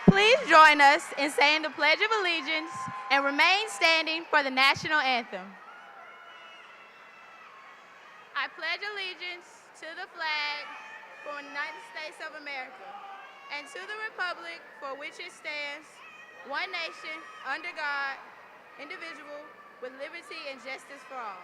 Please join us in saying the Pledge of Allegiance and remain standing for the national anthem. I pledge allegiance to the flag for the United States of America and to the republic for which it stands, one nation, under God, indivisible, with liberty and justice for all.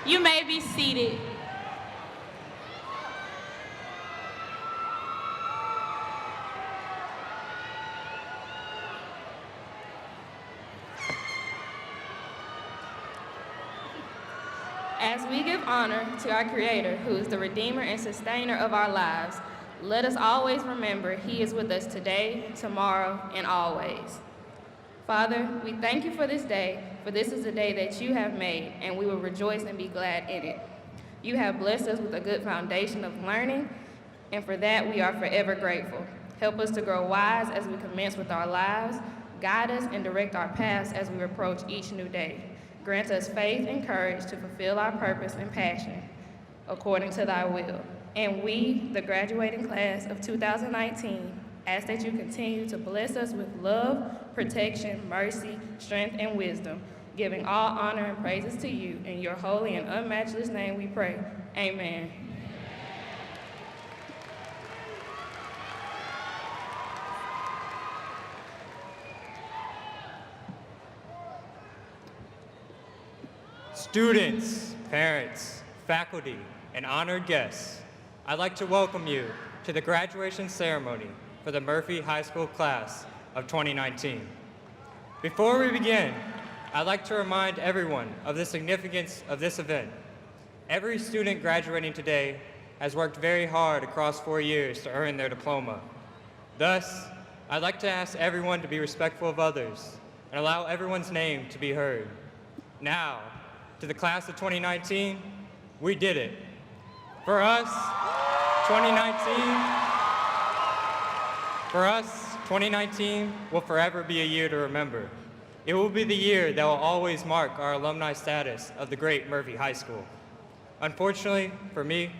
You may be seated. As we give honor to our Creator, who is the Redeemer and Sustainer of our lives, let us always remember He is with us today, tomorrow, and always. Father, we thank you for this day, for this is a day that you have made, and we will rejoice and be glad in it. You have blessed us with a good foundation of learning, and for that we are forever grateful. Help us to grow wise as we commence with our lives, guide us and direct our paths as we approach each new day. Grant us faith and courage to fulfill our purpose and passion according to thy will. And we, the graduating class of 2019, ask that you continue to bless us with love, protection, mercy, strength, and wisdom, giving all honor and praises to you. In your holy and unmatchless name we pray. Amen. Students, parents, faculty, and honored guests, I'd like to welcome you to the graduation ceremony for the Murphy High School class of 2019. Before we begin, I'd like to remind everyone of the significance of this event. Every student graduating today has worked very hard across 4 years to earn their diploma. Thus, I'd like to ask everyone to be respectful of others and allow everyone's name to be heard. Now, to the class of 2019, we did it. For us, 2019 will forever be a year to remember. It will be the year that will always mark our alumni status of the great Murphy High School. Unfortunately, for me,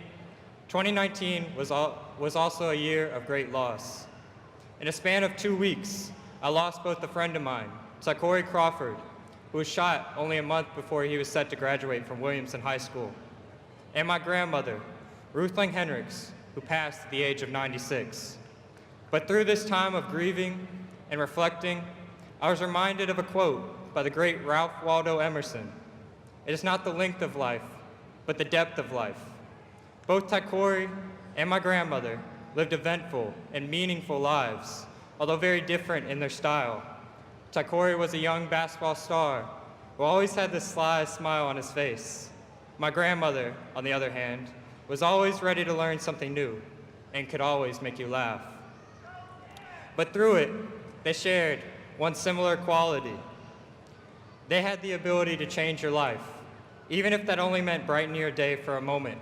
2019 was also a year of great loss. In a span of 2 weeks, I lost both a friend of mine, Sakori Crawford, who was shot only a month before he was set to graduate from Williamson High School, and my grandmother, Ruthling Hendricks, who passed at the age of 96. But through this time of grieving and reflecting, I was reminded of a quote by the great Ralph Waldo Emerson. It is not the length of life, but the depth of life. Both Taikori and my grandmother lived eventful and meaningful lives, although very different in their style. Taikori was a young basketball star who always had this sly smile on his face. My grandmother, on the other hand, was always ready to learn something new and could always make you laugh. But through it, they shared one similar quality. They had the ability to change your life, even if that only meant brightening your day for a moment.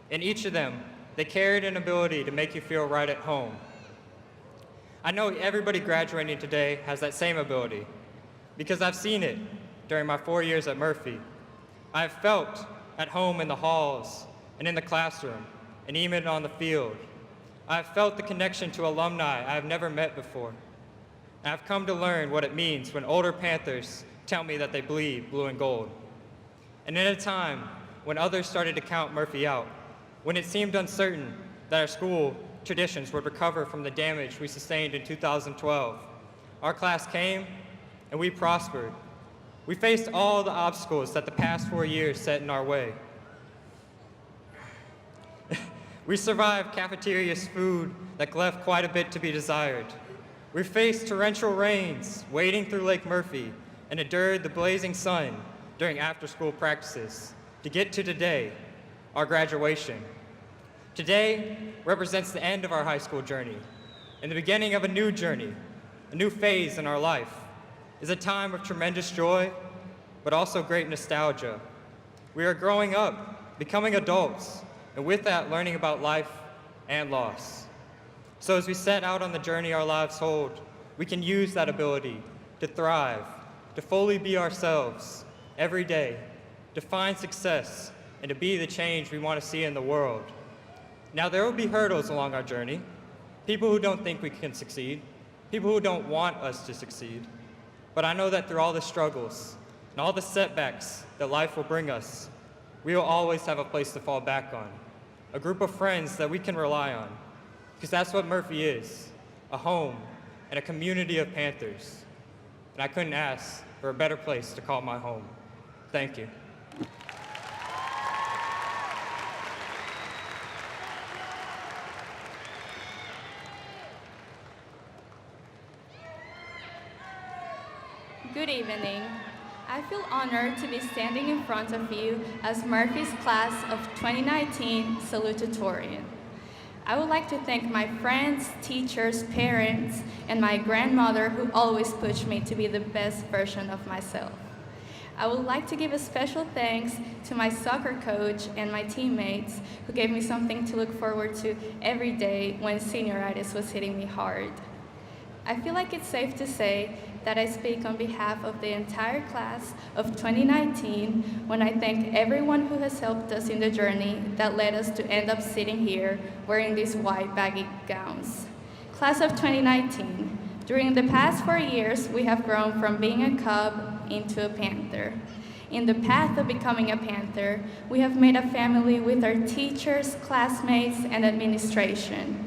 In each of them, they carried an ability to make you feel right at home. I know everybody graduating today has that same ability because I've seen it during my 4 years at Murphy. I have felt at home in the halls and in the classroom and even on the field. I have felt the connection to alumni I have never met before. I have come to learn what it means when older Panthers tell me that they bleed blue and gold. And in a time when others started to count Murphy out, when it seemed uncertain that our school traditions would recover from the damage we sustained in 2012, our class came and we prospered. We faced all the obstacles that the past 4 years set in our way. We survived cafeteria's food that left quite a bit to be desired. We faced torrential rains wading through Lake Murphy and endured the blazing sun during after-school practices to get to today, our graduation. Today represents the end of our high school journey and the beginning of a new journey, a new phase in our life. It's a time of tremendous joy, but also great nostalgia. We are growing up, becoming adults, and with that, learning about life and loss. So as we set out on the journey our lives hold, we can use that ability to thrive, to fully be ourselves every day, to find success, and to be the change we want to see in the world. Now, there will be hurdles along our journey, people who don't think we can succeed, people who don't want us to succeed. But I know that through all the struggles and all the setbacks that life will bring us, we will always have a place to fall back on, a group of friends that we can rely on, because that's what Murphy is, a home and a community of Panthers. And I couldn't ask for a better place to call my home. Thank you. Good evening. I feel honored to be standing in front of you as Murphy's class of 2019 Salutatorian. I would like to thank my friends, teachers, parents, and my grandmother who always pushed me to be the best version of myself. I would like to give a special thanks to my soccer coach and my teammates who gave me something to look forward to every day when senioritis was hitting me hard. I feel like it's safe to say that I speak on behalf of the entire class of 2019 when I thank everyone who has helped us in the journey that led us to end up sitting here wearing these white baggy gowns. Class of 2019, during the past 4 years, we have grown from being a Cub into a Panther. In the path of becoming a Panther, we have made a family with our teachers, classmates, and administration.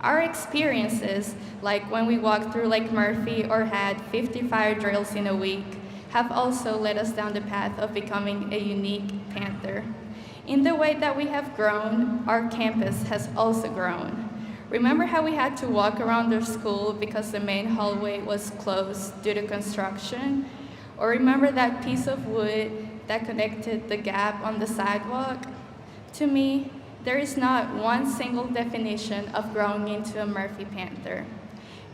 Our experiences, like when we walked through Lake Murphy or had 50 fire drills in a week, have also led us down the path of becoming a unique Panther. In the way that we have grown, our campus has also grown. Remember how we had to walk around our school because the main hallway was closed due to construction? Or remember that piece of wood that connected the gap on the sidewalk? To me, there is not one single definition of growing into a Murphy Panther.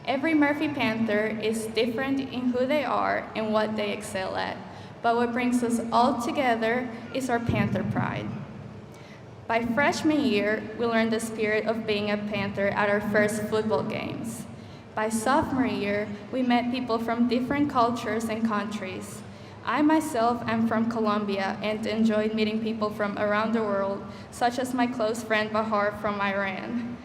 Every Murphy Panther is different in who they are and what they excel at, but what brings us all together is our Panther pride. By freshman year, we learned the spirit of being a Panther at our first football games. By sophomore year, we met people from different cultures and countries. I myself am from Colombia and enjoyed meeting people from around the world, such as my close friend Bahar from Iran.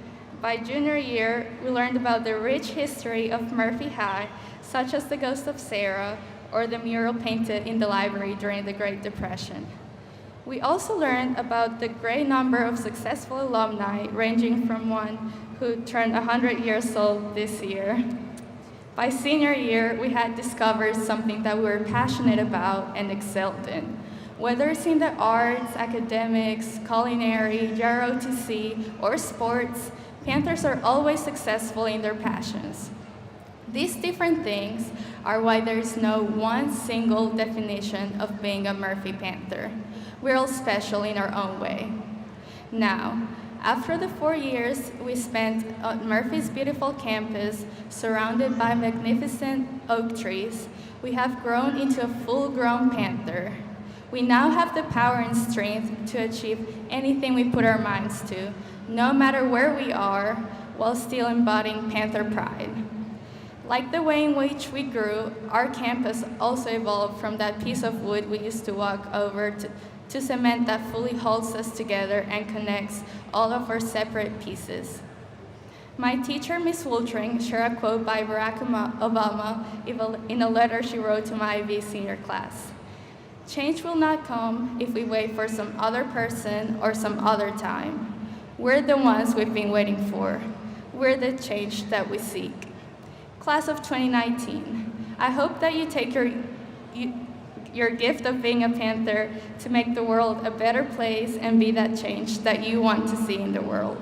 By junior year, we learned about the rich history of Murphy High, such as the ghost of Sarah or the mural painted in the library during the Great Depression. We also learned about the great number of successful alumni, ranging from one who turned 100 years old this year. By senior year, we had discovered something that we were passionate about and excelled in. Whether it's in the arts, academics, culinary, JROTC, or sports, Panthers are always successful in their passions. These different things are why there is no one single definition of being a Murphy Panther. We're all special in our own way. Now, after the 4 years we spent on Murphy's beautiful campus, surrounded by magnificent oak trees, we have grown into a full-grown Panther. We now have the power and strength to achieve anything we put our minds to, no matter where we are, while still embodying Panther pride. Like the way in which we grew, our campus also evolved from that piece of wood we used to walk over to cement that fully holds us together and connects all of our separate pieces. My teacher, Miss Wooltring, shared a quote by Barack Obama in a letter she wrote to my IB senior class. Change will not come if we wait for some other person or some other time. We're the ones we've been waiting for. We're the change that we seek. Class of 2019, I hope that you take your gift of being a Panther to make the world a better place and be that change that you want to see in the world.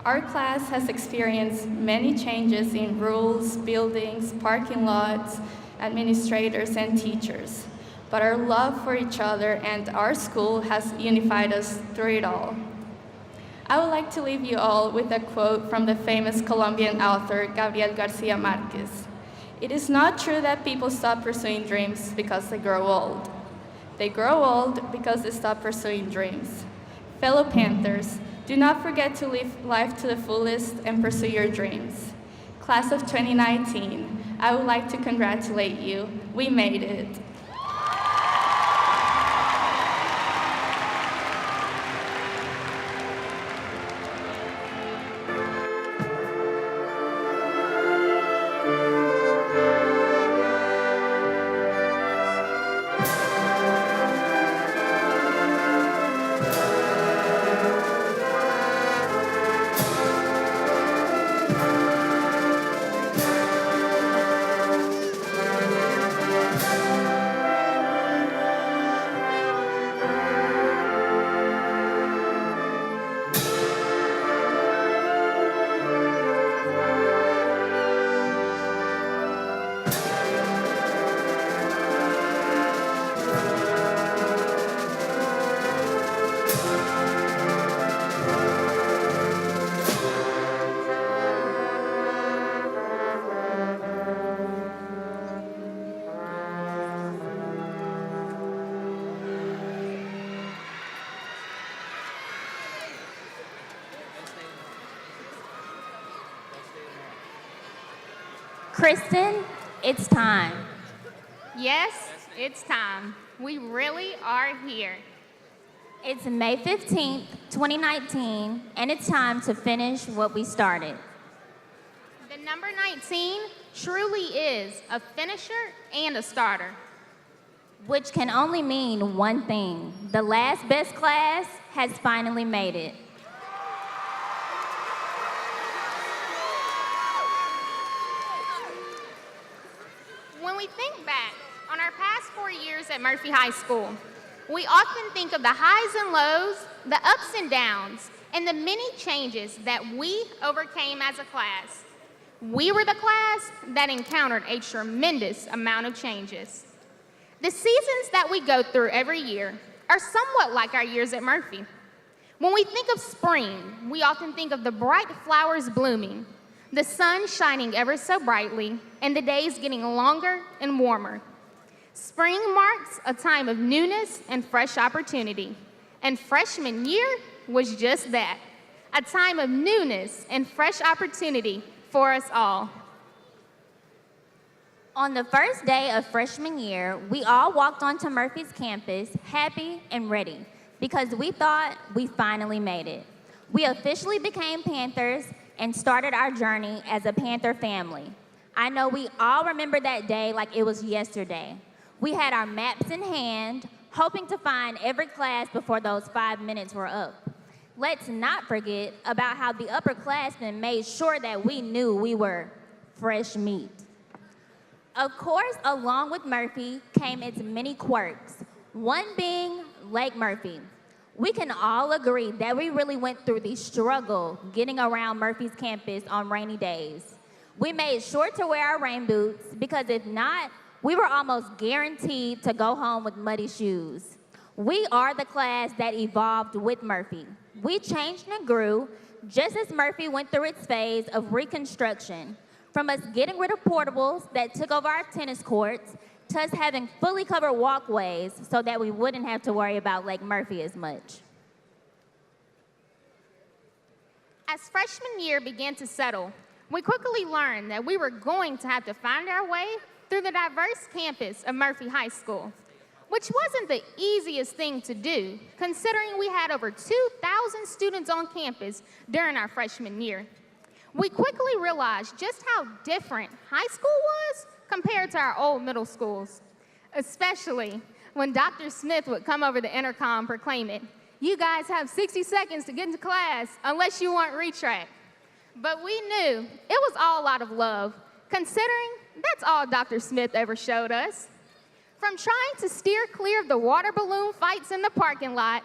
Our class has experienced many changes in rules, buildings, parking lots, administrators, and teachers, but our love for each other and our school has unified us through it all. I would like to leave you all with a quote from the famous Colombian author Gabriel Garcia Marquez. It is not true that people stop pursuing dreams because they grow old. They grow old because they stop pursuing dreams. Fellow Panthers, do not forget to live life to the fullest and pursue your dreams. Class of 2019, I would like to congratulate you. We made it. Kristen, it's time. Yes, it's time. We really are here. It's May 15th, 2019, and it's time to finish what we started. The number 19 truly is a finisher and a starter. Which can only mean one thing. The last best class has finally made it. When we think back on our past 4 years at Murphy High School, we often think of the highs and lows, the ups and downs, and the many changes that we overcame as a class. We were the class that encountered a tremendous amount of changes. The seasons that we go through every year are somewhat like our years at Murphy. When we think of spring, we often think of the bright flowers blooming, the sun shining ever so brightly, and the days getting longer and warmer. Spring marks a time of newness and fresh opportunity, and freshman year was just that, a time of newness and fresh opportunity for us all. On the first day of freshman year, we all walked onto Murphy's campus happy and ready because we thought we finally made it. We officially became Panthers and started our journey as a Panther family. I know we all remember that day like it was yesterday. We had our maps in hand, hoping to find every class before those 5 minutes were up. Let's not forget about how the upperclassmen made sure that we knew we were fresh meat. Of course, along with Murphy came its many quirks, one being Lake Murphy. We can all agree that we really went through the struggle getting around Murphy's campus on rainy days. We made sure to wear our rain boots because if not, we were almost guaranteed to go home with muddy shoes. We are the class that evolved with Murphy. We changed and grew just as Murphy went through its phase of reconstruction, from us getting rid of portables that took over our tennis courts to us having fully covered walkways so that we wouldn't have to worry about Lake Murphy as much. As freshman year began to settle, we quickly learned that we were going to have to find our way through the diverse campus of Murphy High School, which wasn't the easiest thing to do, considering we had over 2,000 students on campus during our freshman year. We quickly realized just how different high school was compared to our old middle schools, especially when Dr. Smith would come over the intercom proclaiming, "You guys have 60 seconds to get into class unless you want retrack." But we knew it was all out of love, considering that's all Dr. Smith ever showed us. From trying to steer clear of the water balloon fights in the parking lot,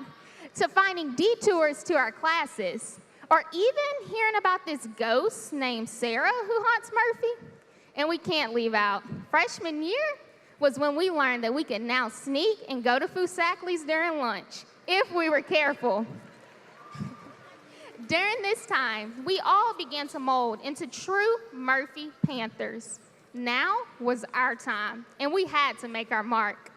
to finding detours to our classes, or even hearing about this ghost named Sarah who haunts Murphy. And we can't leave out, freshman year was when we learned that we could now sneak and go to Fusakli's during lunch, if we were careful. During this time, we all began to mold into true Murphy Panthers. Now was our time, and we had to make our mark.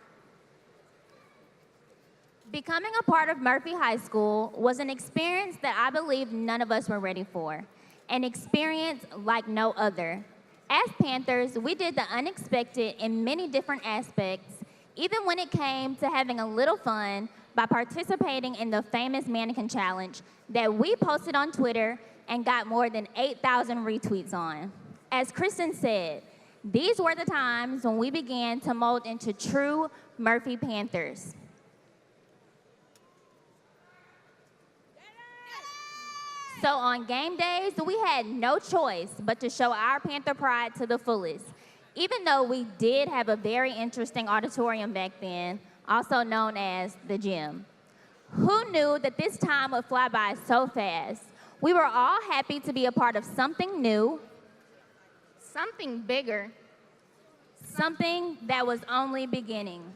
Becoming a part of Murphy High School was an experience that I believe none of us were ready for, an experience like no other. As Panthers, we did the unexpected in many different aspects, even when it came to having a little fun by participating in the famous mannequin challenge that we posted on Twitter and got more than 8,000 retweets on. As Kristen said, these were the times when we began to mold into true Murphy Panthers. So on game days, we had no choice but to show our Panther pride to the fullest, even though we did have a very interesting auditorium back then, also known as the gym. Who knew that this time would fly by so fast? We were all happy to be a part of something new, Something bigger. something that was only beginning.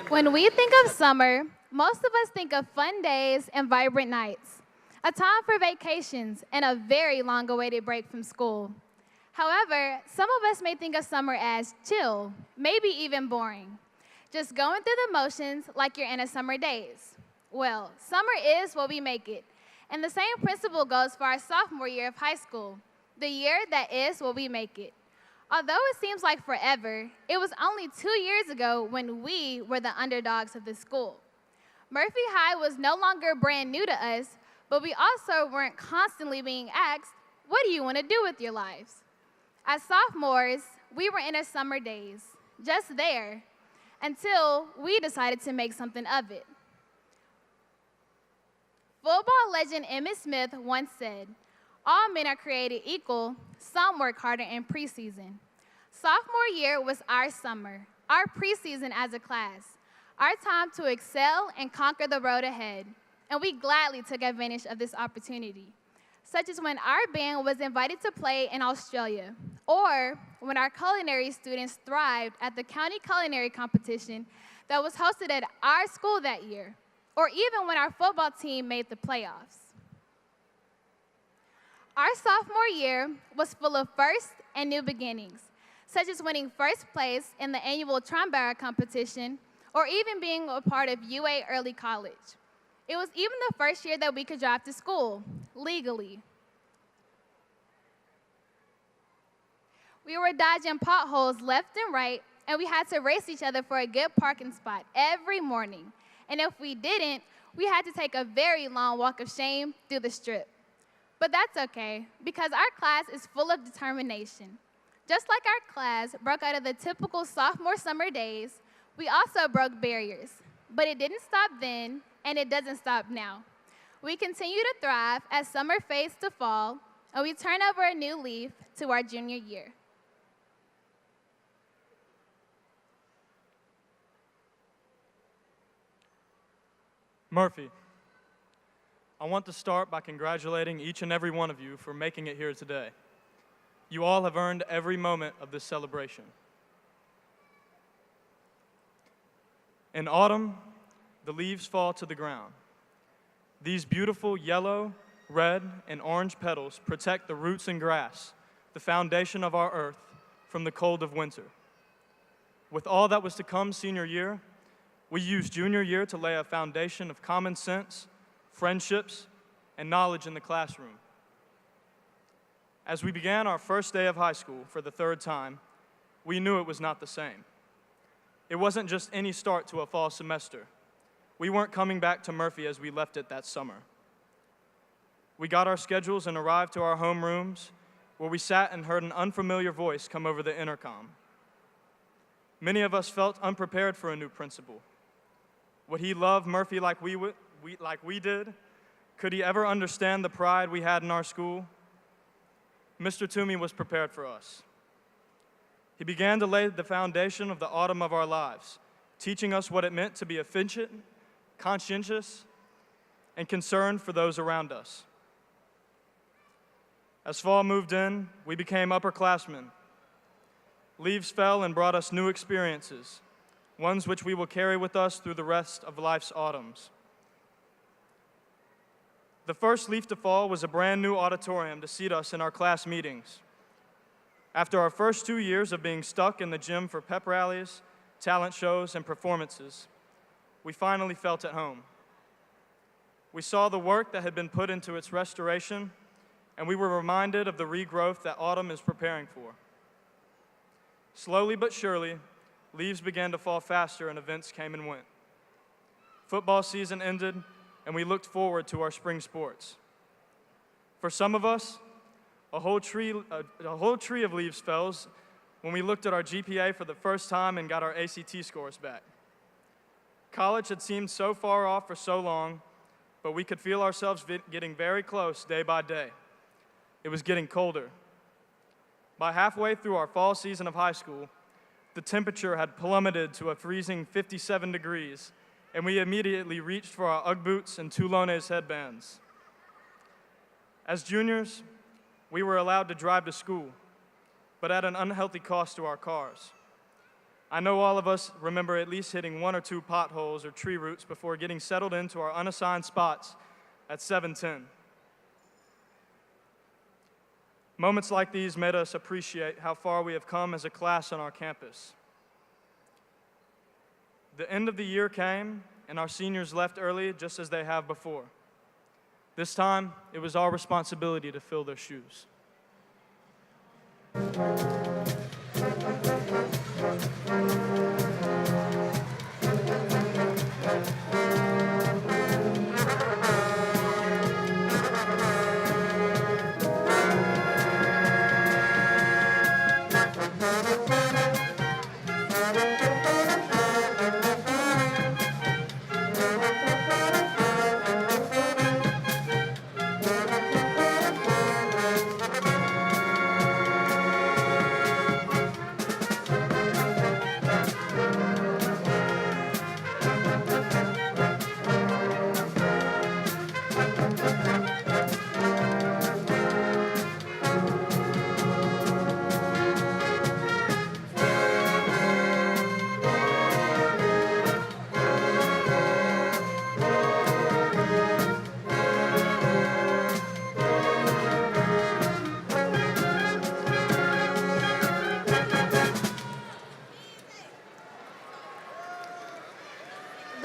When we think of summer, most of us think of fun days and vibrant nights, a time for vacations and a very long-awaited break from school. However, some of us may think of summer as chill, maybe even boring, just going through the motions like you're in a summer days. Well, summer is what we make it, and the same principle goes for our sophomore year of high school, the year that is what we make it. Although it seems like forever, it was only 2 years ago when we were the underdogs of the school. Murphy High was no longer brand new to us, but we also weren't constantly being asked, what do you want to do with your lives? As sophomores, we were in our summer days, just there, until we decided to make something of it. Football legend Emmitt Smith once said, "All men are created equal, some work harder in preseason." Sophomore year was our summer, our preseason as a class, our time to excel and conquer the road ahead, and we gladly took advantage of this opportunity. such as when our band was invited to play in Australia, or when our culinary students thrived at the county culinary competition that was hosted at our school that year, or even when our football team made the playoffs. Our sophomore year was full of firsts and new beginnings, such as winning first place in the annual trombara competition, or even being a part of UA Early College. It was even the first year that we could drive to school, legally. We were dodging potholes left and right, and we had to race each other for a good parking spot every morning. And if we didn't, we had to take a very long walk of shame through the strip. But that's okay, because our class is full of determination. Just like our class broke out of the typical sophomore summer days, we also broke barriers. But it didn't stop then, and it doesn't stop now. We continue to thrive as summer fades to fall, and we turn over a new leaf to our junior year. Murphy, I want to start by congratulating each and every one of you for making it here today. You all have earned every moment of this celebration. In autumn, the leaves fall to the ground. These beautiful yellow, red, and orange petals protect the roots and grass, the foundation of our earth, from the cold of winter. With all that was to come senior year, we used junior year to lay a foundation of common sense, friendships, and knowledge in the classroom. As we began our first day of high school for the third time, we knew it was not the same. It wasn't just any start to a fall semester. We weren't coming back to Murphy as we left it that summer. We got our schedules and arrived to our homerooms, where we sat and heard an unfamiliar voice come over the intercom. Many of us felt unprepared for a new principal. Would he love Murphy like we did? Could he ever understand the pride we had in our school? Mr. Toomey was prepared for us. He began to lay the foundation of the autumn of our lives, teaching us what it meant to be efficient, conscientious, and concerned for those around us. As fall moved in, we became upperclassmen. Leaves fell and brought us new experiences, ones which we will carry with us through the rest of life's autumns. The first leaf to fall was a brand new auditorium to seat us in our class meetings. After our first 2 years of being stuck in the gym for pep rallies, talent shows, and performances, we finally felt at home. We saw the work that had been put into its restoration, and we were reminded of the regrowth that autumn is preparing for. Slowly but surely, leaves began to fall faster and events came and went. Football season ended, and we looked forward to our spring sports. For some of us, a whole tree of leaves fell when we looked at our GPA for the first time and got our ACT scores back. College had seemed so far off for so long, but we could feel ourselves getting very close day by day. It was getting colder. By halfway through our fall season of high school, the temperature had plummeted to a freezing 57 degrees, and we immediately reached for our Ugg boots and Toulones headbands. As juniors, we were allowed to drive to school, but at an unhealthy cost to our cars. I know all of us remember at least hitting 1 or 2 potholes or tree roots before getting settled into our unassigned spots at 7:10. Moments like these made us appreciate how far we have come as a class on our campus. The end of the year came, and our seniors left early just as they have before. This time, it was our responsibility to fill their shoes.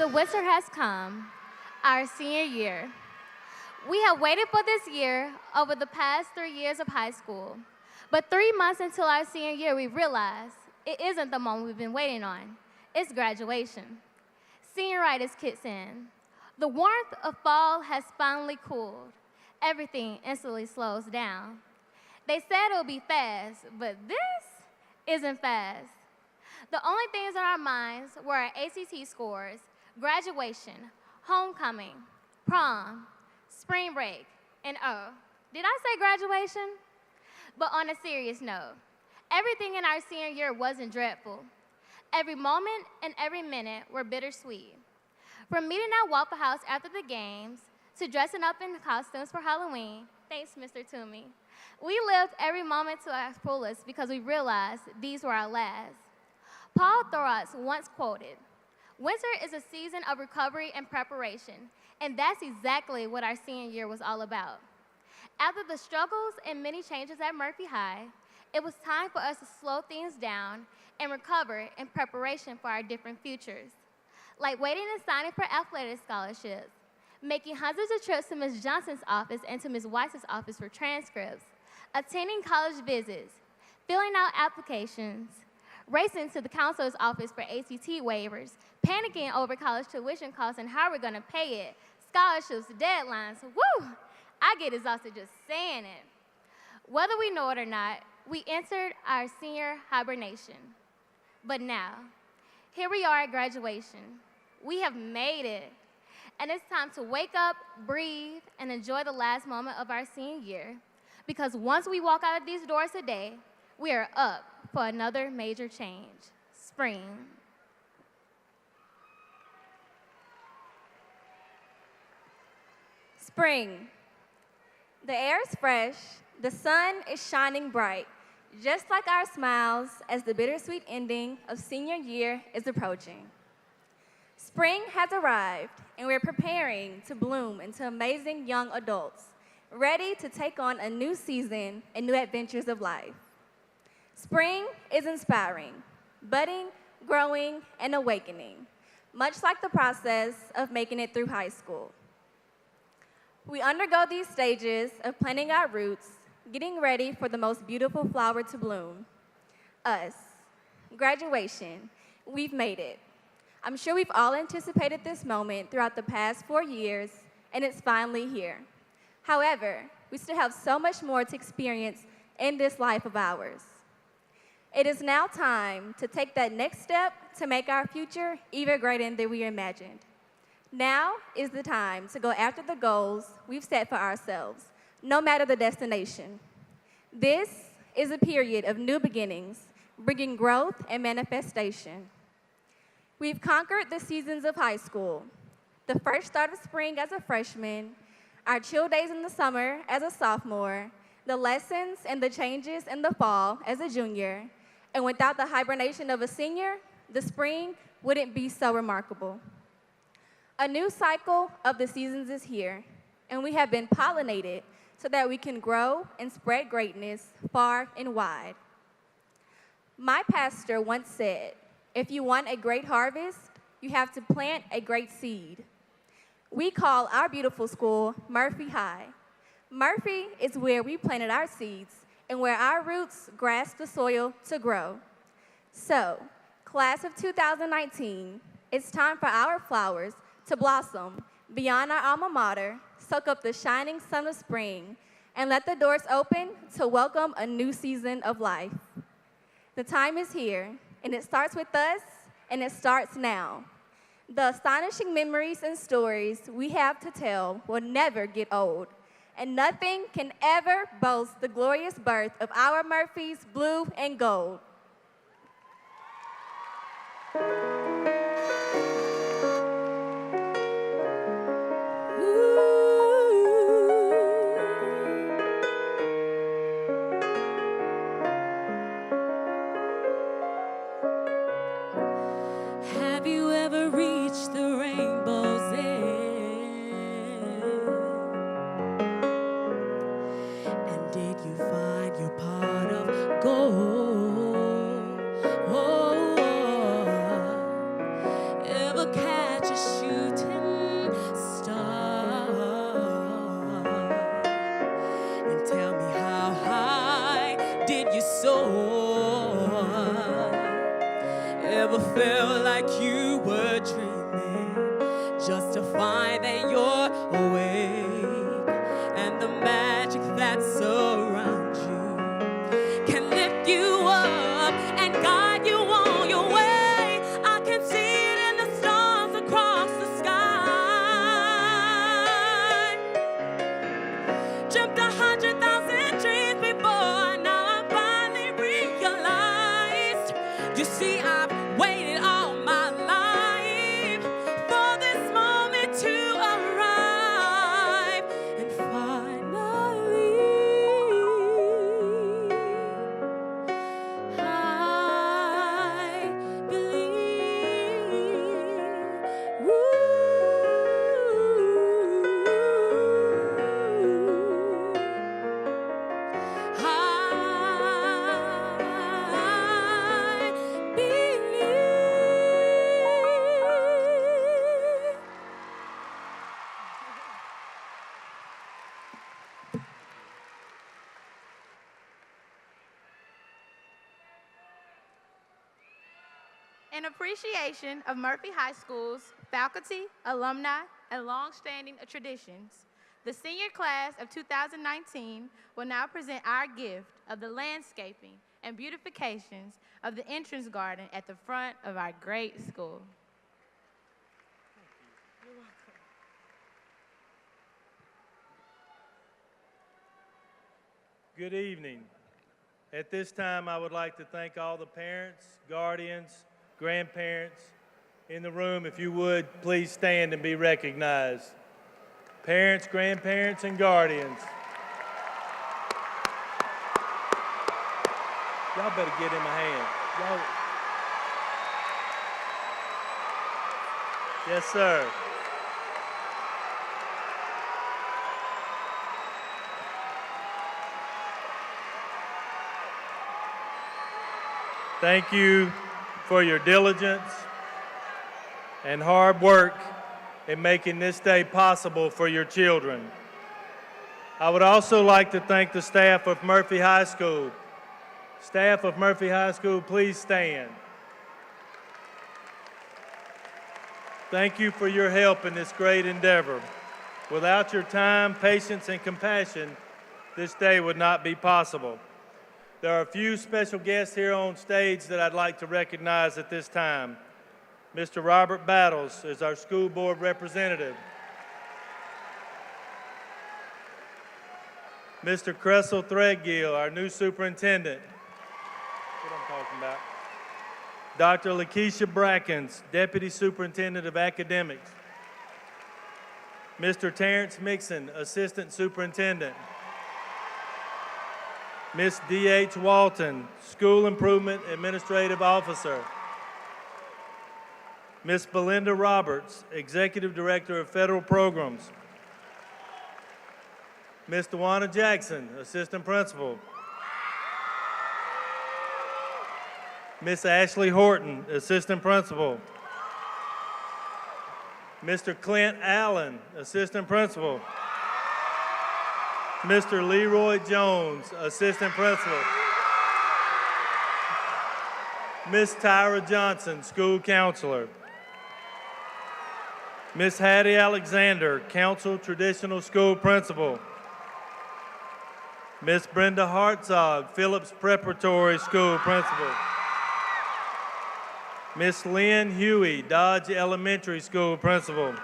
The winter has come, our senior year. We have waited for this year over the past 3 years of high school. But 3 months until our senior year, we realized it isn't the moment we've been waiting on. It's graduation. Senioritis kicks in. The warmth of fall has finally cooled. Everything instantly slows down. They said it would be fast, but this isn't fast. The only things on our minds were our ACT scores, graduation, homecoming, prom, spring break, and oh, did I say graduation? But on a serious note, everything in our senior year wasn't dreadful. Every moment and every minute were bittersweet. From meeting at Waffle House after the games to dressing up in costumes for Halloween, thanks, Mr. Toomey, we lived every moment to our fullest because we realized these were our last. Paul Thoratz once quoted, "Winter is a season of recovery and preparation," and that's exactly what our senior year was all about. After the struggles and many changes at Murphy High, it was time for us to slow things down and recover in preparation for our different futures, like waiting and signing for athletic scholarships, making hundreds of trips to Ms. Johnson's office and to Ms. Weiss's office for transcripts, attending college visits, filling out applications, racing to the counselor's office for ACT waivers, panicking over college tuition costs and how we're going to pay it, scholarships, deadlines. Woo! I get exhausted just saying it. Whether we know it or not, we entered our senior hibernation. But now, here we are at graduation. We have made it. And it's time to wake up, breathe, and enjoy the last moment of our senior year. Because once we walk out of these doors today, we are up for another major change, spring. Spring. The air is fresh, the sun is shining bright, just like our smiles as the bittersweet ending of senior year is approaching. Spring has arrived, and we're preparing to bloom into amazing young adults, ready to take on a new season and new adventures of life. Spring is inspiring, budding, growing, and awakening, much like the process of making it through high school. We undergo these stages of planting our roots, getting ready for the most beautiful flower to bloom, us. Graduation. We've made it. I'm sure we've all anticipated this moment throughout the past 4 years, and it's finally here. However, we still have so much more to experience in this life of ours. It is now time to take that next step to make our future even greater than we imagined. Now is the time to go after the goals we've set for ourselves, no matter the destination. This is a period of new beginnings, bringing growth and manifestation. We've conquered the seasons of high school, the first start of spring as a freshman, our chill days in the summer as a sophomore, the lessons and the changes in the fall as a junior, and without the hibernation of a senior, the spring wouldn't be so remarkable. A new cycle of the seasons is here, and we have been pollinated so that we can grow and spread greatness far and wide. My pastor once said, if you want a great harvest, you have to plant a great seed. We call our beautiful school Murphy High. Murphy is where we planted our seeds and where our roots grasp the soil to grow. So, class of 2019, it's time for our flowers to blossom beyond our alma mater, soak up the shining sun of spring, and let the doors open to welcome a new season of life. The time is here, and it starts with us, and it starts now. The astonishing memories and stories we have to tell will never get old, and nothing can ever boast the glorious birth of our Murphys, blue and gold. Have you ever reached the rainbow's end? And did you find your pot of gold? Ever felt like you were dreaming just to find that you're awake, and the magic that surrounds you can lift you up and guide you on your way. I can see it in the stars across the sky. Dreamt 100,000 dreams before, now I finally realized. You see, I've waited all my life for this moment to arrive, and finally I In appreciation of Murphy High School's faculty, alumni, and long-standing traditions, the senior class of 2019 will now present our gift of the landscaping and beautifications of the entrance garden at the front of our great school. Good evening. At this time, I would like to thank all the parents, guardians, grandparents in the room. If you would, please stand and be recognized. Parents, grandparents, and guardians. Y'all better get in my hand. Y'all. Yes, sir. Thank you for your diligence and hard work in making this day possible for your children. I would also like to thank the staff of Murphy High School. Staff of Murphy High School, please stand. Thank you for your help in this great endeavor. Without your time, patience, and compassion, this day would not be possible. There are a few special guests here on stage that I'd like to recognize at this time. Mr. Robert Battles is our school board representative. Mr. Cressel Threadgill, our new superintendent. That's what I'm talking about. Dr. Lakeisha Brackens, Deputy Superintendent of Academics. Mr. Terrence Mixon, Assistant Superintendent. Ms. D.H. Walton, School Improvement Administrative Officer. Ms. Belinda Roberts, Executive Director of Federal Programs. Ms. Dewana Jackson, Assistant Principal. Ms. Ashley Horton, Assistant Principal. Mr. Clint Allen, Assistant Principal. Mr. Leroy Jones, Assistant Principal. Ms. Tyra Johnson, School Counselor. Ms. Hattie Alexander, Council Traditional School Principal. Ms. Brenda Hartzog, Phillips Preparatory School Principal. Ms. Lynn Huey, Dodge Elementary School Principal.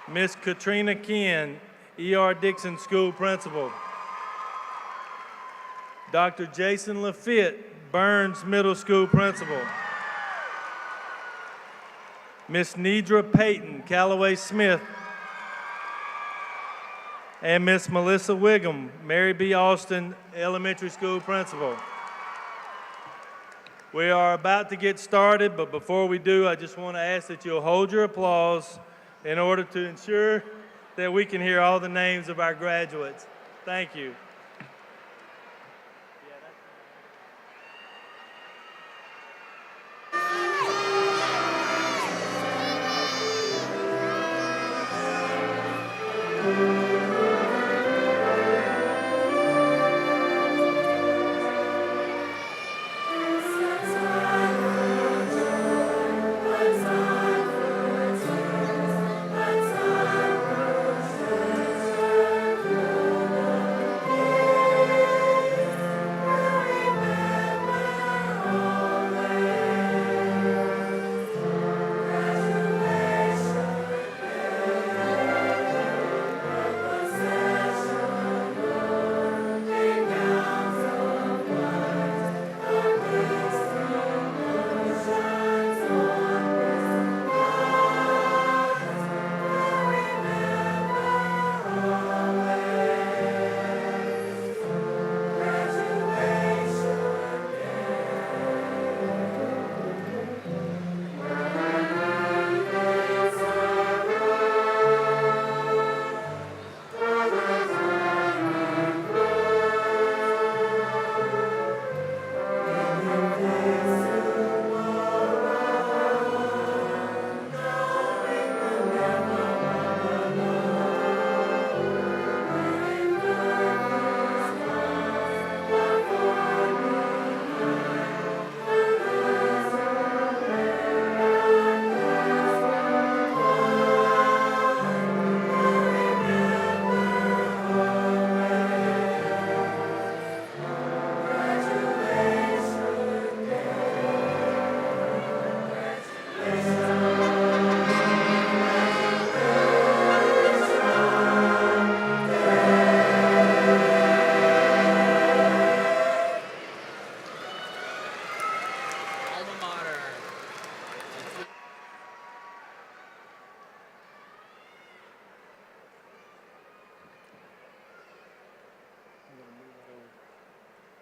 Ms. Katrina Ken, E.R. Dixon School Principal. Dr. Jason Lafitte, Burns Middle School Principal. Ms. Nidra Payton, Callaway Smith. And Ms. Melissa Wiggum, Mary B. Austin Elementary School Principal. We are about to get started, but before we do, I just want to ask that you'll hold your applause in order to ensure that we can hear all the names of our graduates. Thank you.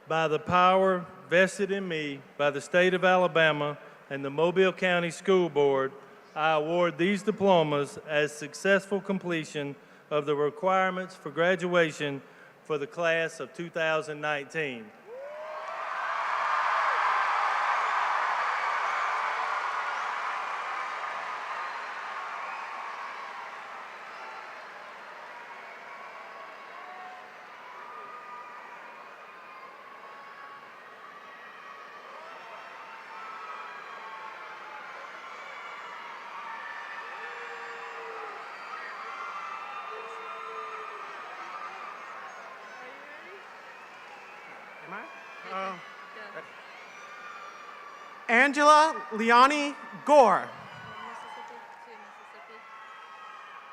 By the power vested in me by the state of Alabama and the Mobile County School Board, I award these diplomas as successful completion of the requirements for graduation for the class of 2019. Angela Leonie Gore.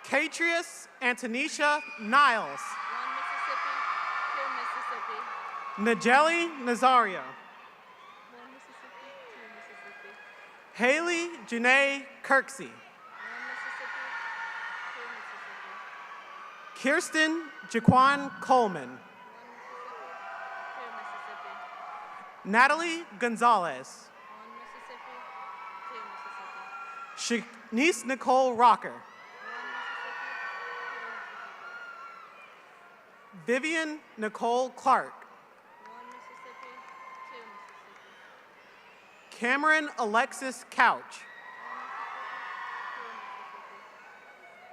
Catrius Antonisha Niles. Najeli Nazario. Haley Janae Kirksey. Kirsten Jaquan Coleman. Natalie Gonzalez. Shanice Nicole Rocker. Vivian Nicole Clark. Cameron Alexis Couch.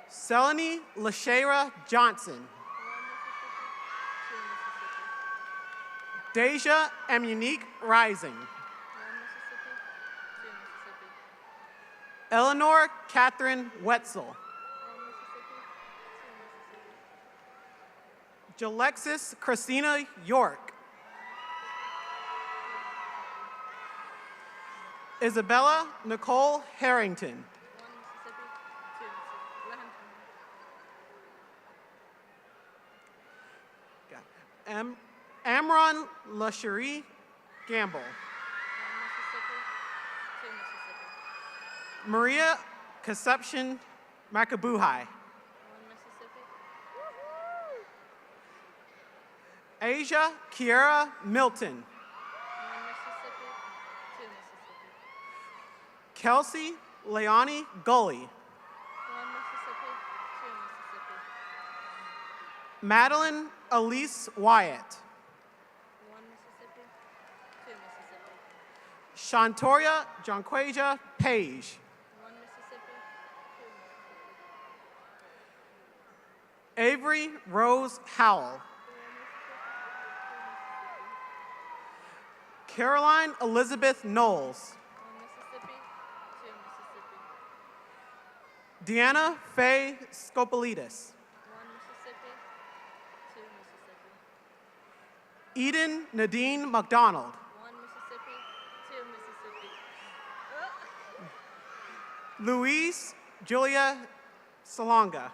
Selene Lashera Johnson. Deja Amunique Rising. Eleanor Catherine Wetzel. Jalexis Christina York. Isabella Nicole Harrington. Amron LaCherie Gamble. Maria Conception Makabuhai. Asia Kiera Milton. Kelsey Leonie Gully. Madeline Elise Wyatt. Shantoria Jonquasia Page. Avery Rose Howell. Caroline Elizabeth Knowles. Deanna Faye Scopolitis. Eden Nadine McDonald. Louise Julia Salonga.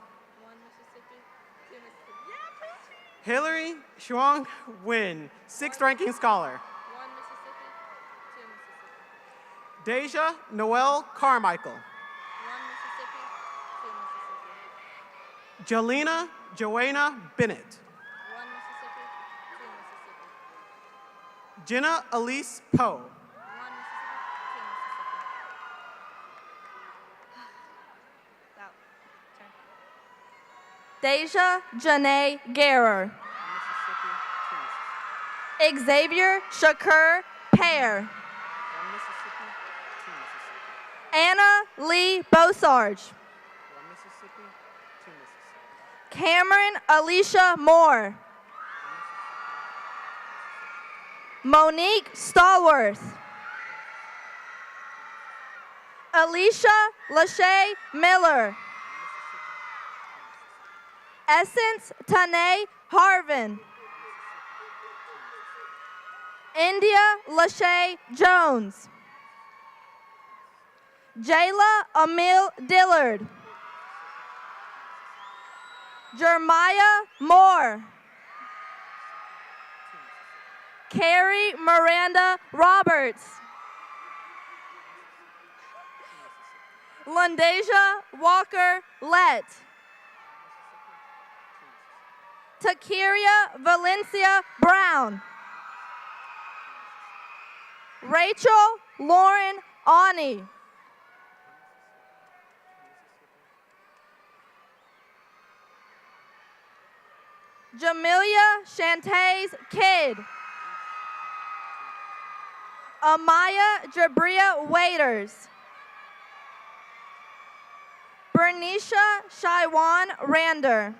Hillary Shuang Win, 6th ranking scholar. Deja Noel Carmichael. Jelena Joanna Bennett. Jenna Elise Poe. Deja Janae Garer. Xavier Shakur Pear. Anna Lee Bosarge. Cameron Alicia Moore. Monique Stallworth. Alicia Lachey Miller. Essence Tanae Harvin. India Lachey Jones. Jayla Emil Dillard. Jeremiah Moore. Carrie Miranda Roberts. Lundasia Walker Lett. Takiria Valencia Brown. Rachel Lauren Ani. Jamelia Shantaze Kidd. Amaya Jabria Waiters. Bernicia Shaiwan Rander.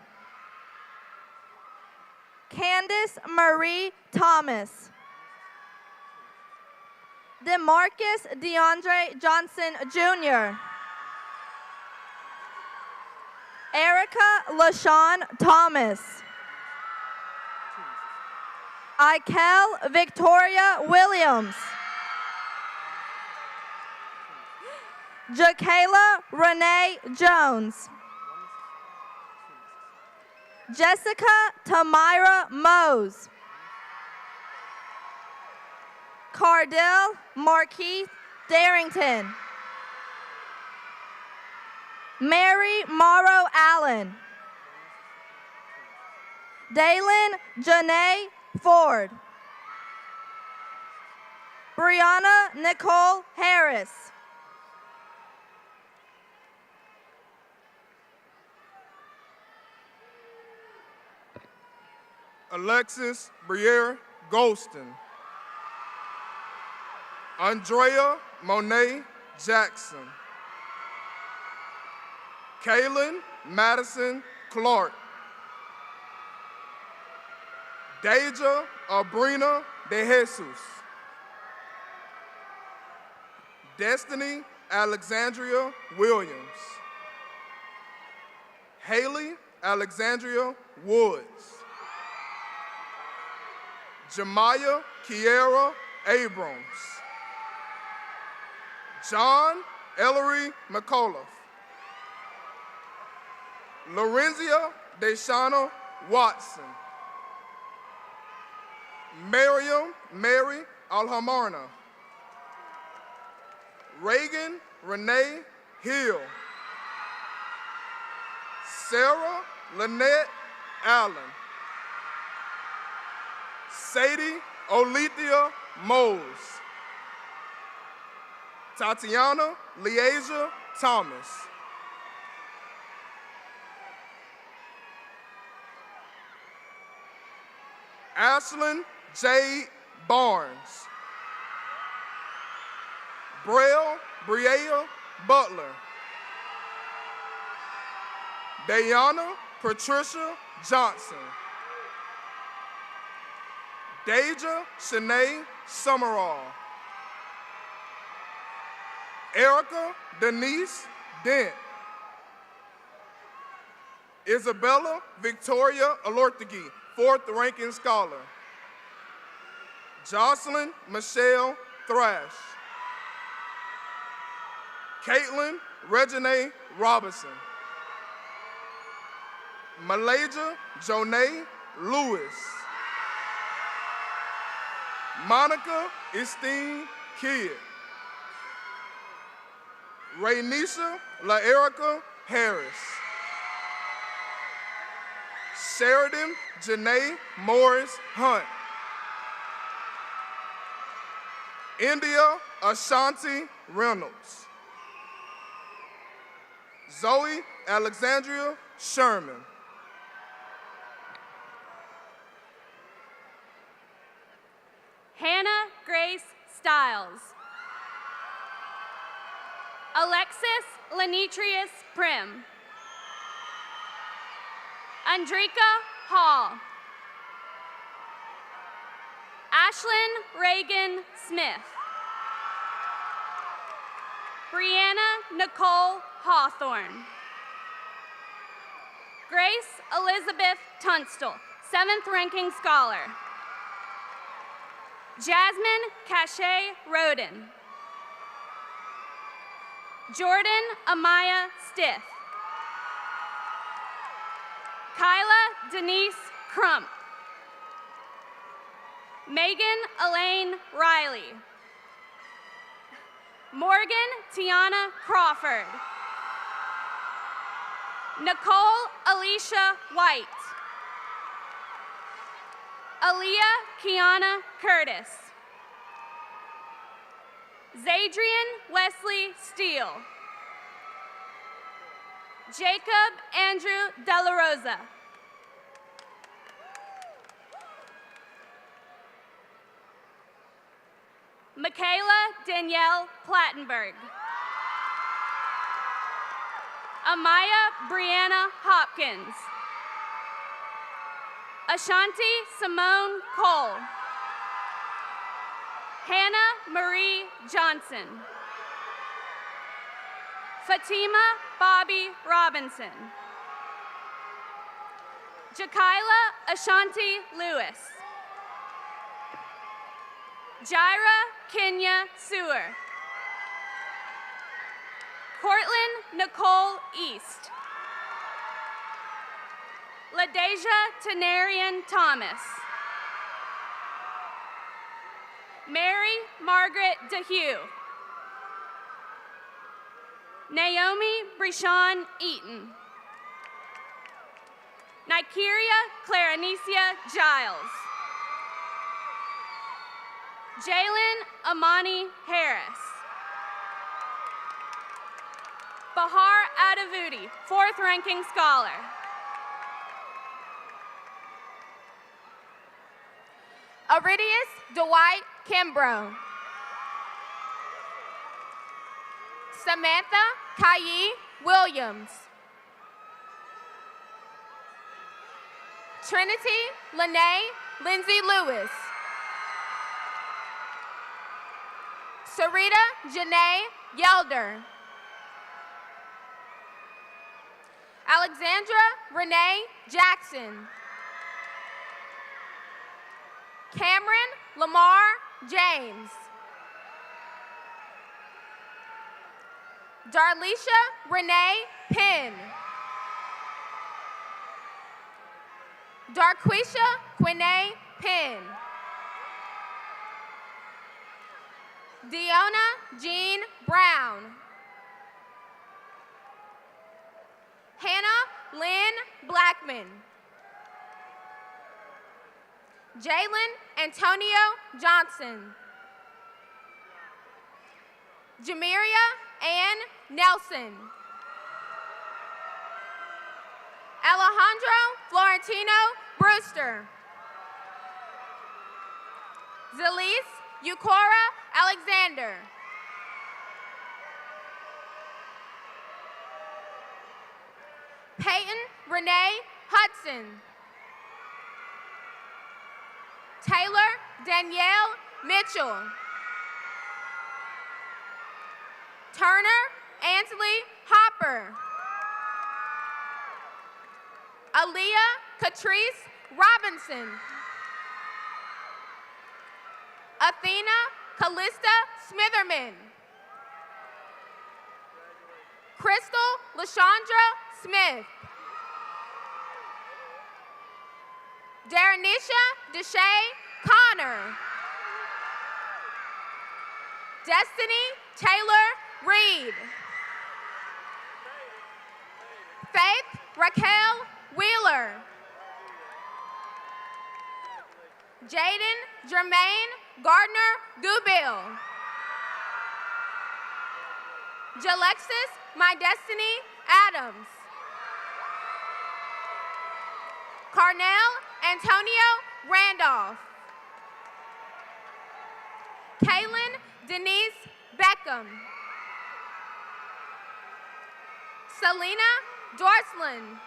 Candace Marie Thomas. DeMarcus DeAndre Johnson Jr. Erica LaShawn Thomas. Ikel Victoria Williams. Jakayla Renee Jones. Jessica Tamira Mose. Cardell Markeith Darrington. Mary Morrow Allen. Daylin Janae Ford. Brianna Nicole Harris. Alexis Briere Golston. Andrea Monet Jackson. Kaylin Madison Clark. Deja Abrina De Jesus. Destiny Alexandria Williams. Haley Alexandria Woods. Jemiah Kiera Abrams. John Ellery McAuliffe. Lorenzia Deshauna Watson. Miriam Mary Alhamarna. Reagan Renee Hill. Sarah Lynette Allen. Sadie Olethea Mose. Tatiana Leasia Thomas. Ashlyn Jade Barnes. Braille Brielle Butler. Dayana Patricia Johnson. Deja Shanae Summerall. Erica Denise Dent. Isabella Victoria Alortegui, 4th ranking scholar. Jocelyn Michelle Thrash. Caitlin Reginae Robinson. Malaysia Jonay Lewis. Monica Estine Kidd. Raynisha LaErica Harris. Sheridan Janae Morris Hunt. India Ashanti Reynolds. Zoe Alexandria Sherman. Hannah Grace Stiles. Alexis Lenetrius Prim. Andrika Hall. Ashlyn Reagan Smith. Brianna Nicole Hawthorne. Grace Elizabeth Tunstall, 7th ranking scholar. Jasmine Cachet Roden. Jordan Amaya Stith. Kyla Denise Crump. Megan Elaine Riley. Morgan Tiana Crawford. Nicole Alicia White. Aaliyah Kiana Curtis. Zadrian Wesley Steele. Jacob Andrew De La Rosa. Michaela Danielle Plattenberg. Amaya Brianna Hopkins. Ashanti Simone Cole. Hannah Marie Johnson. Fatima Bobby Robinson. Jakayla Ashanti Lewis. Jaira Kenya Sewer. Cortland Nicole East. LaDeja Tenarian Thomas. Mary Margaret DeHue. Naomi Brishon Eaton. Nikeria Clarenicia Giles. Jalen Amani Harris. Bahar Adavudi, fourth ranking scholar. Aridius Dwight Kimbrough. Samantha Kayi Williams. Trinity Lene Lindsay Lewis. Sarita Janae Yelder. Alexandra Renee Jackson. Cameron Lamar James. Darlisha Renee Penn. Darquisha Quinay Penn. Deona Jean Brown. Hannah Lynn Blackman. Jalen Antonio Johnson. Jamiria Ann Nelson. Alejandro Florentino Brewster. Zelise Eucora Alexander. Peyton Renee Hudson. Taylor Danielle Mitchell. Turner Ansley Hopper. Aaliyah Catrice Robinson. Athena Callista Smitherman. Crystal LaShondra Smith. Daranisha Deshay Connor. Destiny Taylor Reed. Faith Raquel Wheeler. Jaden Jermaine Gardner Gubil. Jalexis My Destiny Adams. Carnell Antonio Randolph. Kaylin Denise Beckham. Selena Dorsland.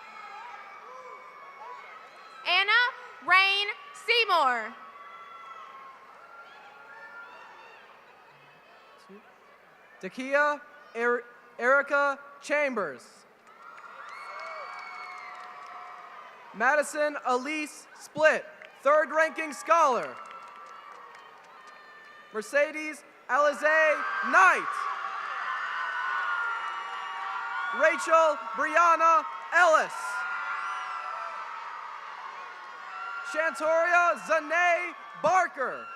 Anna Rain Seymour. Dakia Erica Chambers. Madison Elise Split, third ranking scholar. Mercedes Alize Knight. Rachel Brianna Ellis. Shantoria Zane Barker.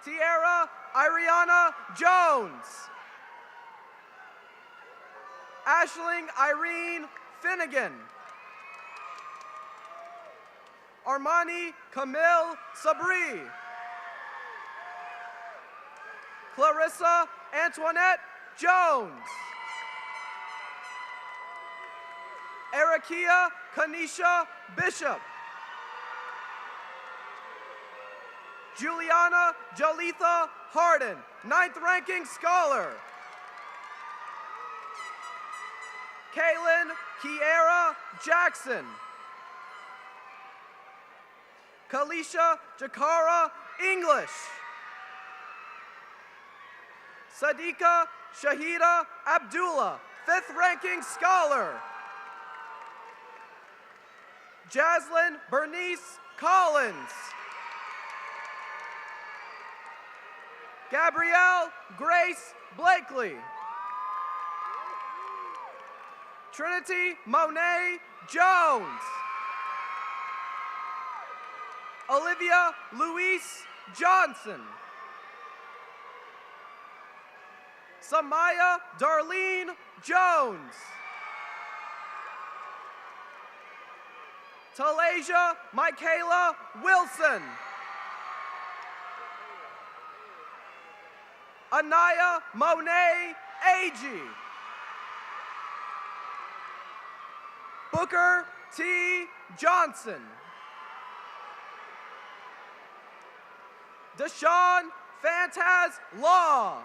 Tierra Ariana Jones. Ashling Irene Finnegan. Armani Camille Sabri. Clarissa Antoinette Jones. Erikia Kanisha Bishop. Juliana Jalitha Harden, 9th ranking scholar. Kaylin Kiera Jackson. Kalisha Jakara English. Sadiqa Shahida Abdullah, 5th ranking scholar. Jaslyn Bernice Collins. Gabrielle Grace Blakely. Trinity Monet Jones. Olivia Louise Johnson. Samaya Darlene Jones. Talasia Michaela Wilson. Anaya Monet Agee. Booker T. Johnson. Deshaun Fantaz Law.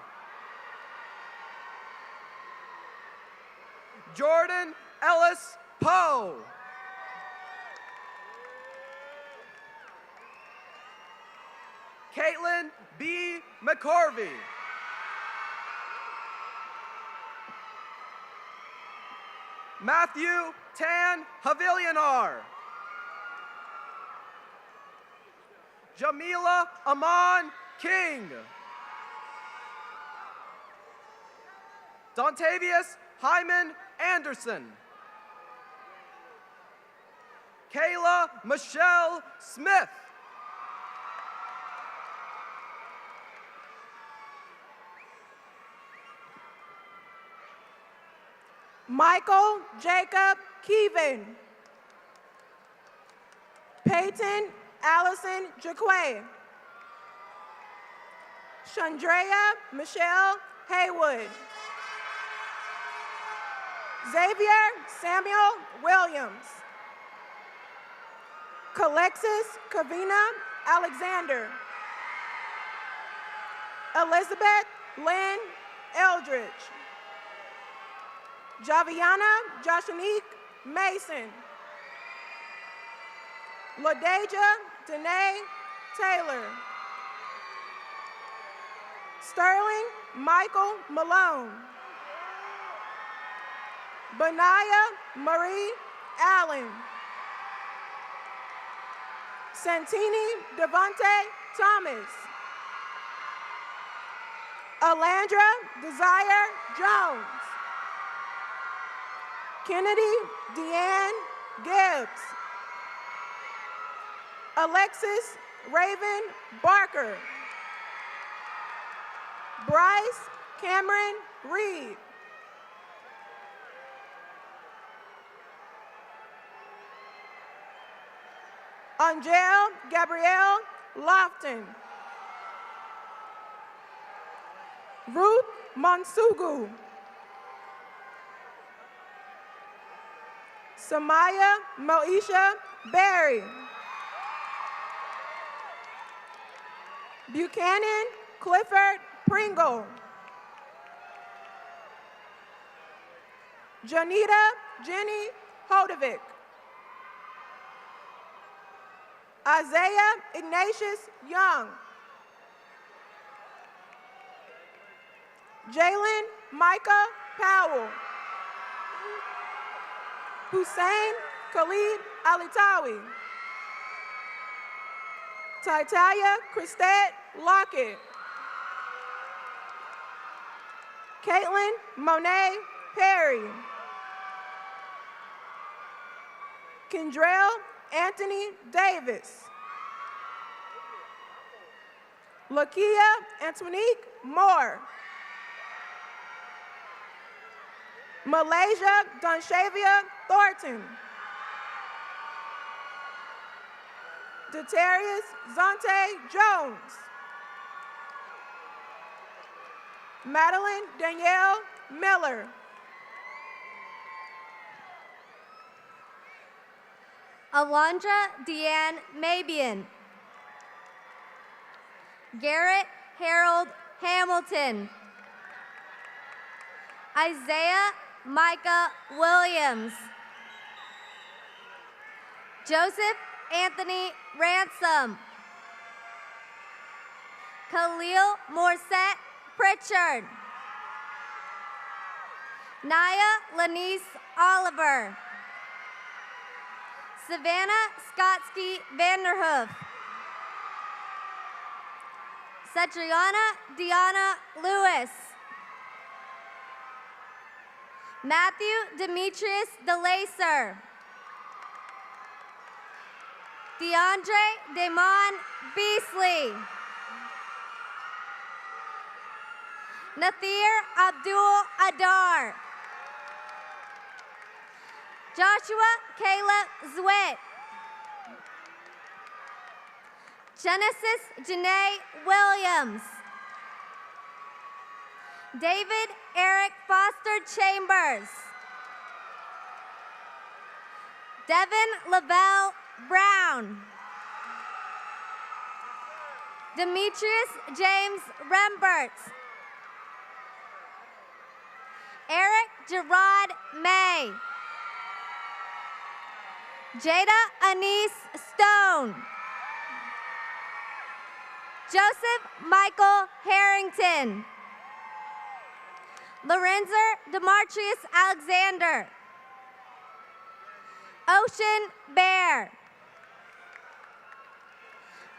Jordan Ellis Poe. Caitlin B. McCorvey. Matthew Tan Havilianar. Jamila Aman King. Dontavius Hyman Anderson. Kayla Michelle Smith. Michael Jacob Keevan. Peyton Allison Jaquay. Chandrea Michelle Haywood. Xavier Samuel Williams. Calexis Kavina Alexander. Elizabeth Lynn Eldridge. Javiana Joshanique Mason. LaDeja Danae Taylor. Sterling Michael Malone. Benaya Marie Allen. Santini Devontae Thomas. Alandra Desire Jones. Kennedy Deanne Gibbs. Alexis Raven Barker. Bryce Cameron Reed. Angel Gabrielle Lofton. Ruth Monsugu. Samaya Moesha Berry. Buchanan Clifford Pringle. Janita Jenny Hodovic. Isaiah Ignatius Young. Jalen Micah Powell. Hussein Khalid Alitawi. Titalia Christette Lockett. Caitlin Monet Perry. Kendrell Anthony Davis. Lakia Antonique Moore. Malaysia Donshavia Thornton. Detarius Zonte Jones. Madeline Danielle Miller. Alondra Deanne Mabian. Garrett Harold Hamilton. Isaiah Micah Williams. Joseph Anthony Ransom. Khalil Morset Pritchard. Naya Lanice Oliver. Savannah Skotsky Vanderhoof. Satriana Deanna Lewis. Matthew Demetrius DeLacer. DeAndre Damon Beasley. Nathir Abdul Adar. Joshua Caleb Zwitt. Genesis Janae Williams. David Eric Foster Chambers. Devin Lavelle Brown. Demetrius James Rembert. Eric Gerard May. Jada Anise Stone. Joseph Michael Harrington. Lorenzer Demartrius Alexander. Ocean Bear.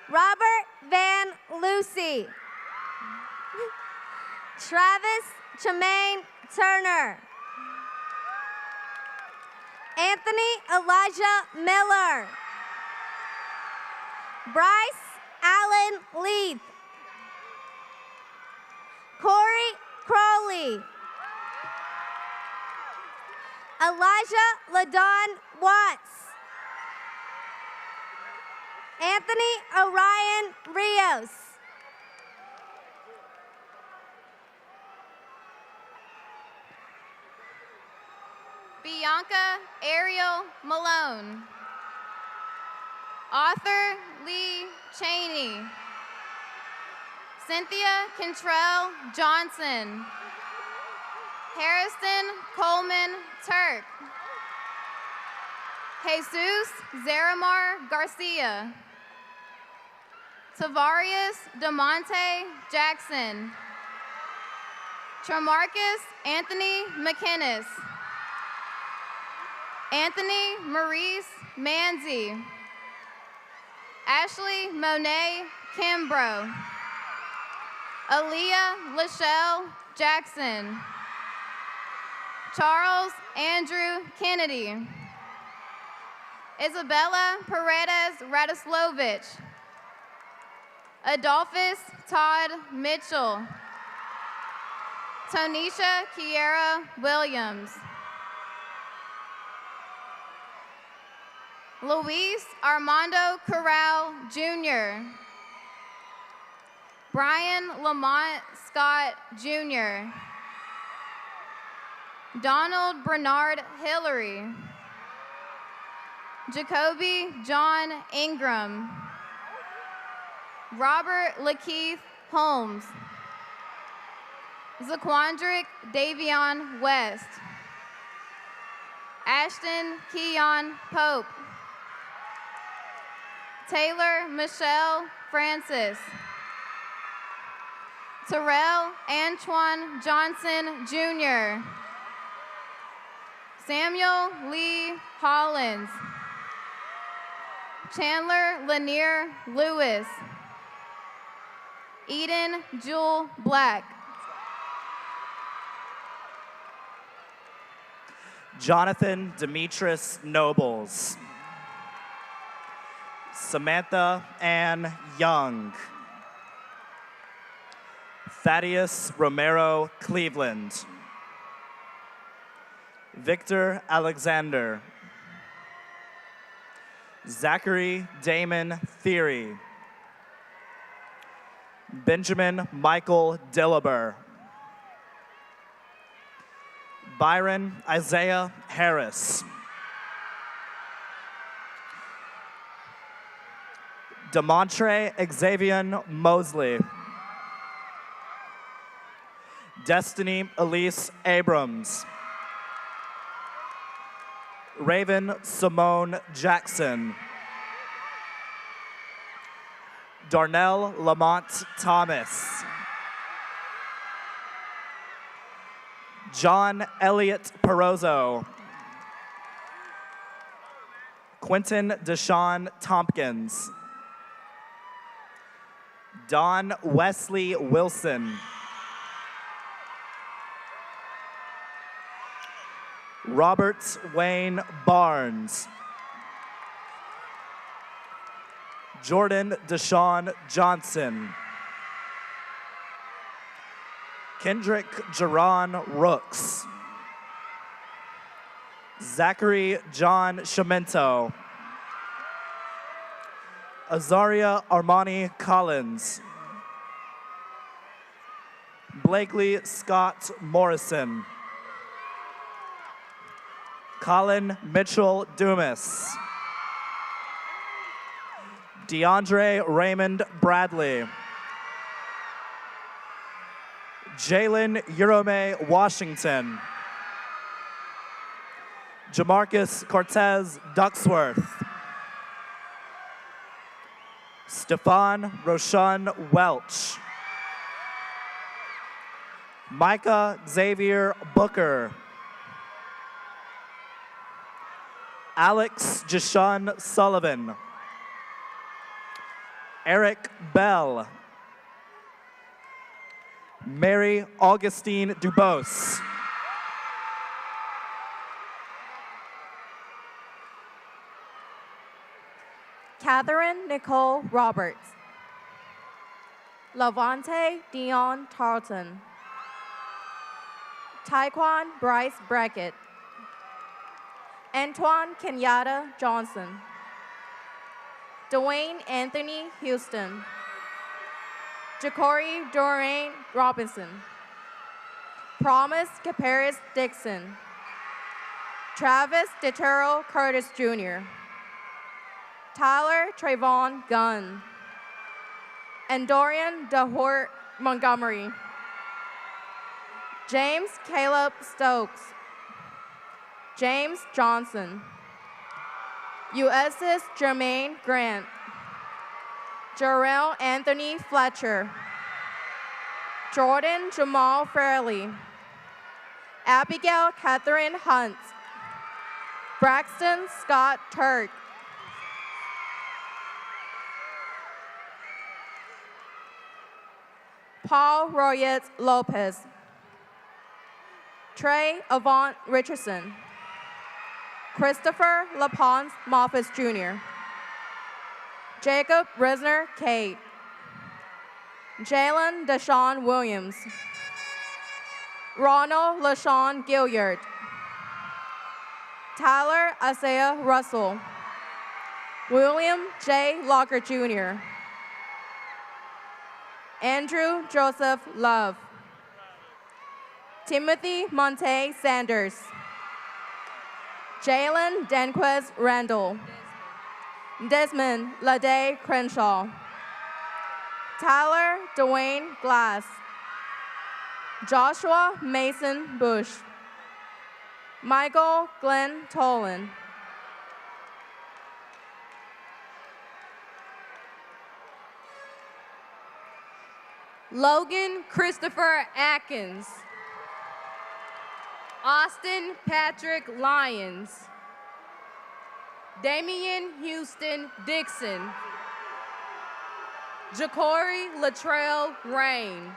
Robert Van Lucy. Travis Tremaine Turner. Anthony Elijah Miller. Bryce Allen Leith. Corey Crowley. Elijah LaDon Watts. Anthony Orion Rios. Bianca Ariel Malone. Arthur Lee Cheney. Cynthia Cantrell Johnson. Harrison Coleman Turk. Jesus Zaramar Garcia. Tavarius DeMonte Jackson. Tramarcus Anthony McKinnis. Anthony Maurice Manzi. Ashley Monet Kimbrough. Aaliyah Lachelle Jackson. Charles Andrew Kennedy. Isabella Paredes Radoslovich. Adolphus Todd Mitchell. Tonisha Kiera Williams. Luis Armando Corral Jr. Brian Lamont Scott Jr. Donald Bernard Hillary. Jacoby John Ingram. Robert Lakeith Holmes. Zaquandrick Davion West. Ashton Keon Pope. Taylor Michelle Francis. Terrell Antoine Johnson Jr. Samuel Lee Hollins. Chandler Lanier Lewis. Eden Jewel Black. Jonathan Demetrius Nobles. Samantha Ann Young. Thaddeus Romero Cleveland. Victor Alexander. Zachary Damon Theory. Benjamin Michael Dillaber. Byron Isaiah Harris. Demontre Xavier Mosley. Destiny Elise Abrams. Raven Simone Jackson. Darnell Lamont Thomas. John Elliott Perozzo. Quentin Deshaun Tompkins. Don Wesley Wilson. Robert Wayne Barnes. Jordan Deshaun Johnson. Kendrick Jerron Rooks. Zachary John Shamento. Azaria Armani Collins. Blakely Scott Morrison. Colin Mitchell Dumas. DeAndre Raymond Bradley. Jalen Urome Washington. Jamarcus Cortez Ducksworth. Stefan Roshan Welch. Micah Xavier Booker. Alex Jashawn Sullivan. Eric Bell. Mary Augustine Dubose. Catherine Nicole Roberts. Lavonte Dion Tarleton. Taekwon Bryce Brackett. Antoine Kenyatta Johnson. Dwayne Anthony Houston. Ja'Cory Doreen Robinson. Promise Caparis Dixon. Travis DeTuro Curtis Jr. Tyler Trayvon Gunn. And Dorian DeHort Montgomery. James Caleb Stokes. James Johnson. USS Jermaine Grant. Jarrell Anthony Fletcher. Jordan Jamal Fairley. Abigail Catherine Hunt. Braxton Scott Turk. Paul Royet Lopez. Trey Avant Richardson. Christopher LaPonce Moffis Jr. Jacob Risner Kate. Jalen Deshaun Williams. Ronald LaShawn Gilliard. Tyler Isaiah Russell. William J. Locker Jr. Andrew Joseph Love. Timothy Monte Sanders. Jalen Danquez Randall. Desmond Lade Crenshaw. Tyler Dwayne Glass. Joshua Mason Bush. Michael Glenn Tolan. Logan Christopher Atkins. Austin Patrick Lyons. Damian Houston Dixon. Ja'Cory Latrell Rain.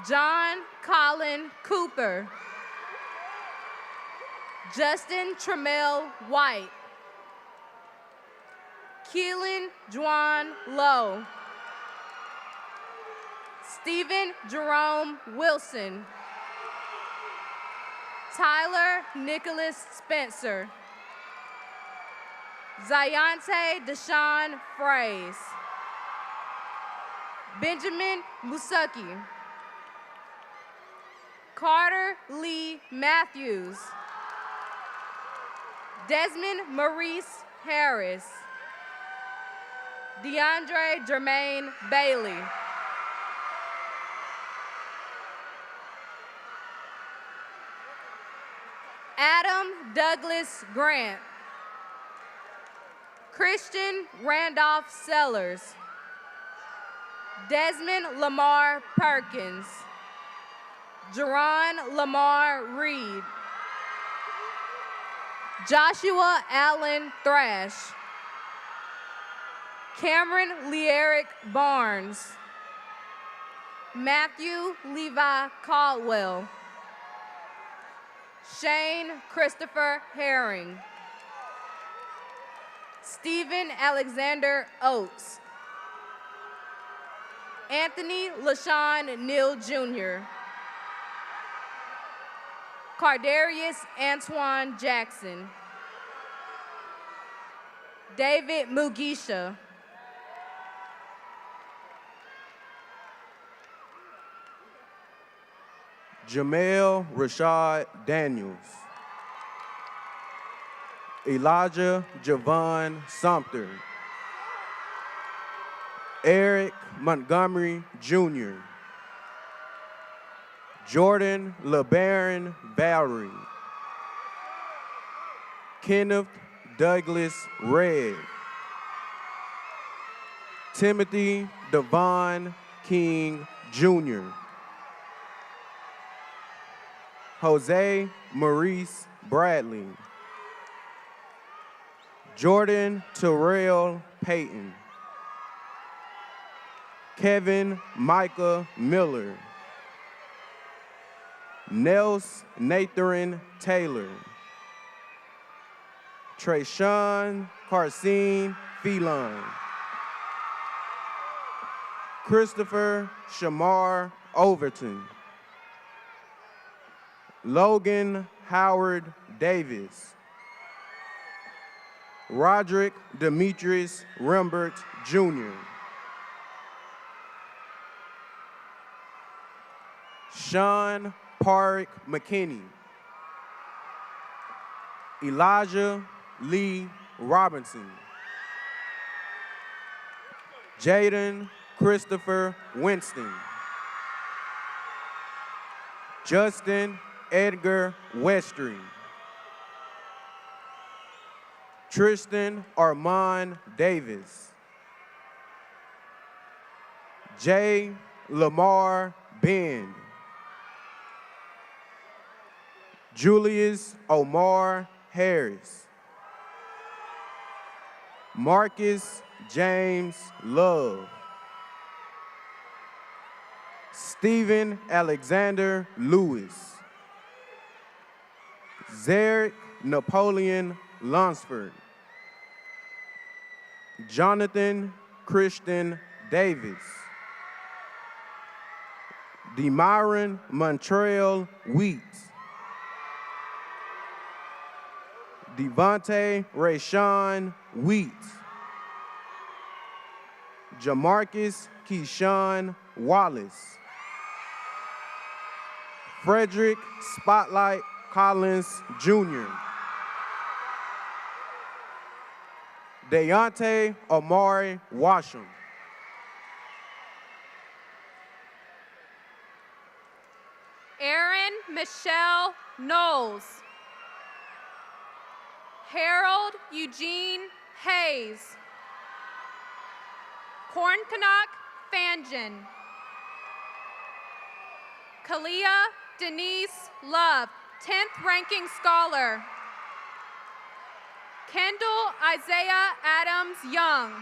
John Colin Cooper. Justin Tremel White. Keelan Juan Lowe. Stephen Jerome Wilson. Tyler Nicholas Spencer. Zayante Deshaun Fraze. Benjamin Musaki. Carter Lee Matthews. Desmond Maurice Harris. DeAndre Jermaine Bailey. Adam Douglas Grant. Christian Randolph Sellers. Desmond Lamar Perkins. Jerron Lamar Reed. Joshua Allen Thrash. Cameron Learic Barnes. Matthew Levi Caldwell. Shane Christopher Herring. Stephen Alexander Oates. Anthony LaShawn Neal Jr. Cardarius Antoine Jackson. David Mugisha. Jamel Rashad Daniels. Elijah Javon Sumter. Eric Montgomery Jr. Jordan LeBaron Valerie. Kenneth Douglas Red. Timothy Devon King Jr. Jose Maurice Bradley. Jordan Terrell Payton. Kevin Micah Miller. Nels Nathan Taylor. Trayshawn Carcine Phelan. Christopher Shamar Overton. Logan Howard Davis. Roderick Demetrius Rembert Jr. Sean Parrick McKinney. Elijah Lee Robinson. Jaden Christopher Winston. Justin Edgar Westry. Tristan Armand Davis. J. Lamar Bend. Julius Omar Harris. Marcus James Love. Stephen Alexander Lewis. Zarek Napoleon Lunsford. Jonathan Christian Davis. Demyron Montreal Wheat. Devontae Rayshawn Wheat. Jamarcus Keyshawn Wallace. Frederick Spotlight Collins Jr. Deontay Amari Washam. Erin Michelle Knowles. Harold Eugene Hayes. Corncanuck Fangen. Kalia Denise Love, 10th ranking scholar. Kendall Isaiah Adams Young.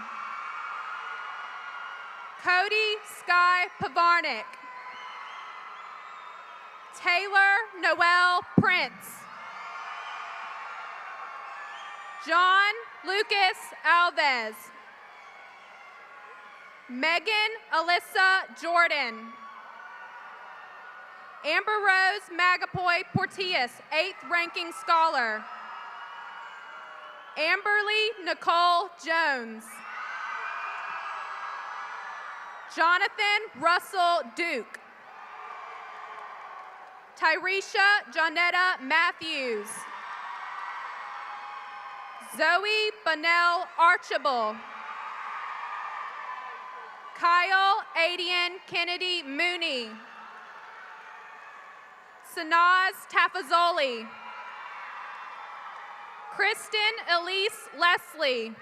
Cody Sky Pavarnik. Taylor Noel Prince. John Lucas Alves. Megan Alyssa Jordan. Amber Rose Magapoy Portillas, 8th ranking scholar. Amberly Nicole Jones. Jonathan Russell Duke. Tyresha Jonetta Matthews. Zoe Bonnell Archibald. Kyle Adian Kennedy Mooney. Sanaz Tafazoli. Kristen Elise Leslie.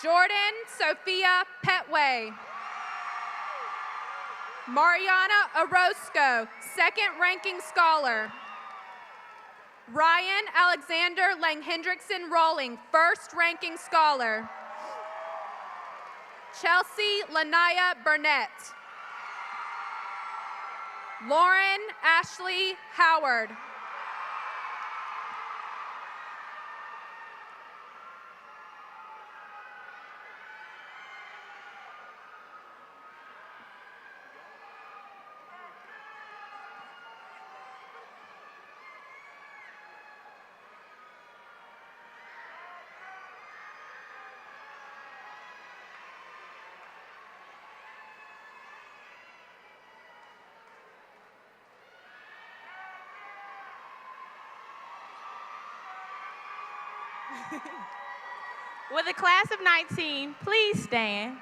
Jordan Sophia Petway. Mariana Orozco, second ranking scholar. Ryan Alexander Lang-Hendrickson Rolling, first ranking scholar. Chelsea Lanaya Burnett. Lauren Ashley Howard. Will the class of 19 please stand?